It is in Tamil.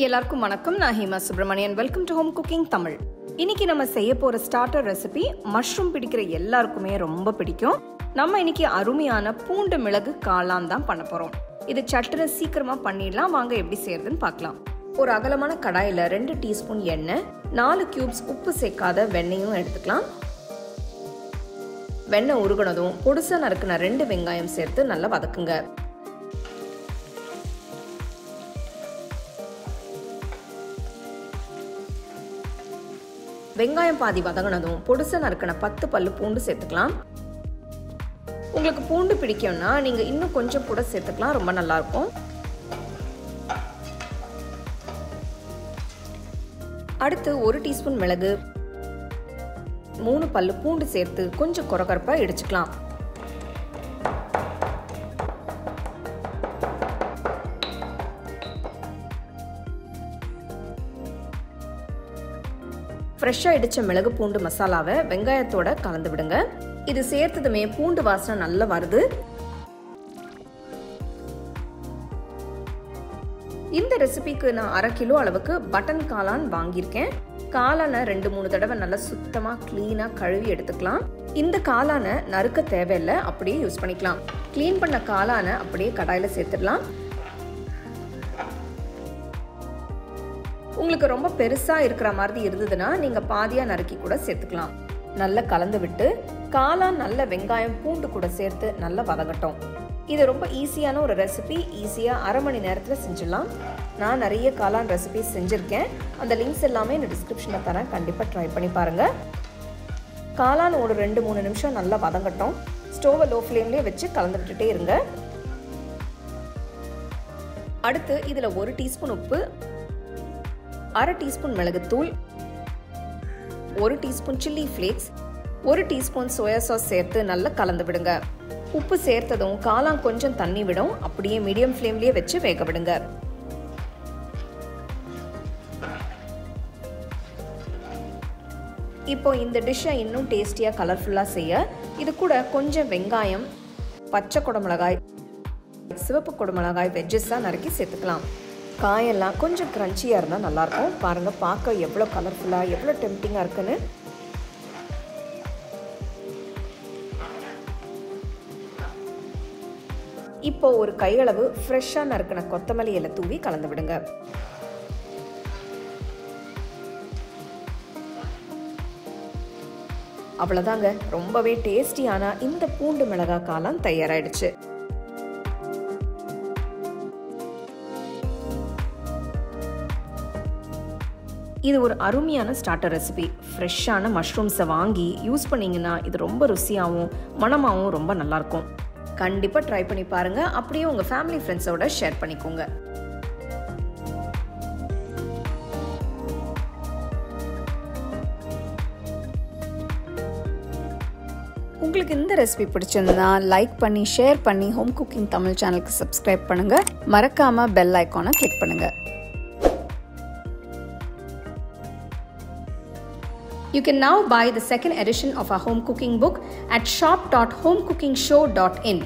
எல்லாருக்கும் வணக்கம். நான் Hema Subramanian. Welcome to home cooking Tamil. இன்னைக்கு நம்ம செய்ய போற ஸ்டார்டர் ரெசிபி மஷ்ரூம் பிடிக்கிற எல்லாருக்குமே ரொம்ப பிடிக்கும். நம்ம இன்னைக்கு அருமையான பூண்டு மிளகு காளான் தான் பண்ண போறோம். இது சட்டுன்னு சீக்கிரமா பண்ணிடலாம். வாங்க எப்படி செய்யறதுன்னு பார்க்கலாம். ஒரு அகலமான கடாயில 2 டீஸ்பூன் எண்ணெய், 4 கியூப்ஸ் உப்பு சேர்க்காத வெண்ணெயும் எடுத்துக்கலாம். வெண்ணெய் உருகுனதும் பொடுசா நறுக்குன 2 வெங்காயம் சேர்த்து நல்லா வதக்குங்க. வெங்காயம் பாதி வதங்கினதும் பொடுசா நறுக்கின 10 பல்லு பூண்டு சேர்த்துக்கலாம். உங்களுக்கு பூண்டு பிடிக்கும்னா நீங்க இன்னும் கொஞ்சம் கூட சேர்த்துக்கலாம், ரொம்ப நல்லா இருக்கும். அடுத்து 1 டீஸ்பூன் மிளகு, 3 பல்லு பூண்டு சேர்த்து கொஞ்சம் கொரகொரப்பா இடிச்சுக்கலாம். ஃப்ரெஷ்ஷாக இடித்த மிளகு பூண்டு மசாலாவை வெங்காயத்தோட கலந்து விடுங்க. இது சேர்த்ததுமே பூண்டு வாசனை நல்லா வருது. இந்த ரெசிபிக்கு நான் 1/2 கிலோ அளவுக்கு பட்டன் காளான் வாங்கியிருக்கேன். காளானை 2-3 தடவை நல்லா சுத்தமாக க்ளீனாக கழுவி எடுத்துக்கலாம். இந்த காளானை நறுக்க தேவையில்லை, அப்படியே யூஸ் பண்ணிக்கலாம். க்ளீன் பண்ண காளானை அப்படியே கடாயில் சேர்த்துடலாம். உங்களுக்கு ரொம்ப பெருசா இருக்கிற மாதிரி இருந்ததுன்னா நீங்க பாதியா நறுக்கி கூட சேர்த்துக்கலாம். நல்லா கலந்து விட்டு காளான் நல்ல வெங்காயம் பூண்டு கூட சேர்த்து நல்லா வதங்கட்டும். இது ரொம்ப ஈஸியான ஒரு ரெசிபி. ஈஸியா 1/2 மணி நேரத்துல செஞ்சிடலாம். நான் நிறைய காளான் ரெசிபி செஞ்சிருக்கேன். அந்த லிங்க்ஸ் எல்லாமே இந்த டிஸ்கிரிப்ஷன்ல தரேன், கண்டிப்பா ட்ரை பண்ணி பாருங்க. காளான் ஒரு 2-3 நிமிஷம் நல்லா வதங்கட்டும். ஸ்டோவை லோ ஃப்ளேம்லயே வச்சு கலந்து விட்டுட்டே இருங்க. அடுத்து இதுல 1 டீஸ்பூன் உப்பு, 1/2 டீஸ்பூன் மிளகுத்தூள், 1 teaspoon chilli flakes, 1 teaspoon soya sauce சேர்த்து நல்லா கலந்து விடுங்க. உப்பு சேர்த்ததும் காளான் கொஞ்சம் தண்ணி விடும். அப்படியே மீடியம் ஃப்ளேம்லயே வச்சு வேக விடுங்க. இப்போ இந்த டிஷ்ஷை இன்னும் டேஸ்டியா கலர்ஃபுல்லா செய்ய இது கூட கொஞ்சம் வெங்காயம், பச்சை குடமிளகாய், சிவப்பு குடமிளகாய் வெஜ்ஜஸா நறுக்கி சேர்த்துக்கலாம். காயெல்லாம் கொஞ்சம் கிரன்ச்சியாக இருந்தால் நல்லாயிருக்கும். பாருங்கள், பார்க்க எவ்வளோ கலர்ஃபுல்லாக எவ்வளோ டெம்ப்டிங்காக இருக்குன்னு. இப்போ ஒரு கையளவு ஃப்ரெஷ்ஷாக நறுக்கின கொத்தமல்லி இலை தூவி கலந்து விடுங்க. அவ்வளோதாங்க, ரொம்பவே டேஸ்டியான இந்த பூண்டு மிளகாய் காளான் தயாராகிடுச்சு. இது ஒரு அருமையான ஸ்டார்டர் ரெசிபி. ஃப்ரெஷ்ஷான மஷ்ரூம்ஸை வாங்கி யூஸ் பண்ணிங்கன்னா இது ரொம்ப ருசியாகவும் மணமாகவும் ரொம்ப நல்லாயிருக்கும். கண்டிப்பாக ட்ரை பண்ணி பாருங்கள். அப்படியே உங்கள் ஃபேமிலி ஃப்ரெண்ட்ஸோட ஷேர் பண்ணிக்கோங்க. உங்களுக்கு இந்த ரெசிபி பிடிச்சிருந்தா லைக் பண்ணி ஷேர் பண்ணி ஹோம் குக்கிங் தமிழ் சேனலுக்கு சப்ஸ்கிரைப் பண்ணுங்கள். மறக்காமல் பெல் ஐக்கானை கிளிக் பண்ணுங்கள். You can now buy the second edition of our home cooking book at shop.homecookingshow.in.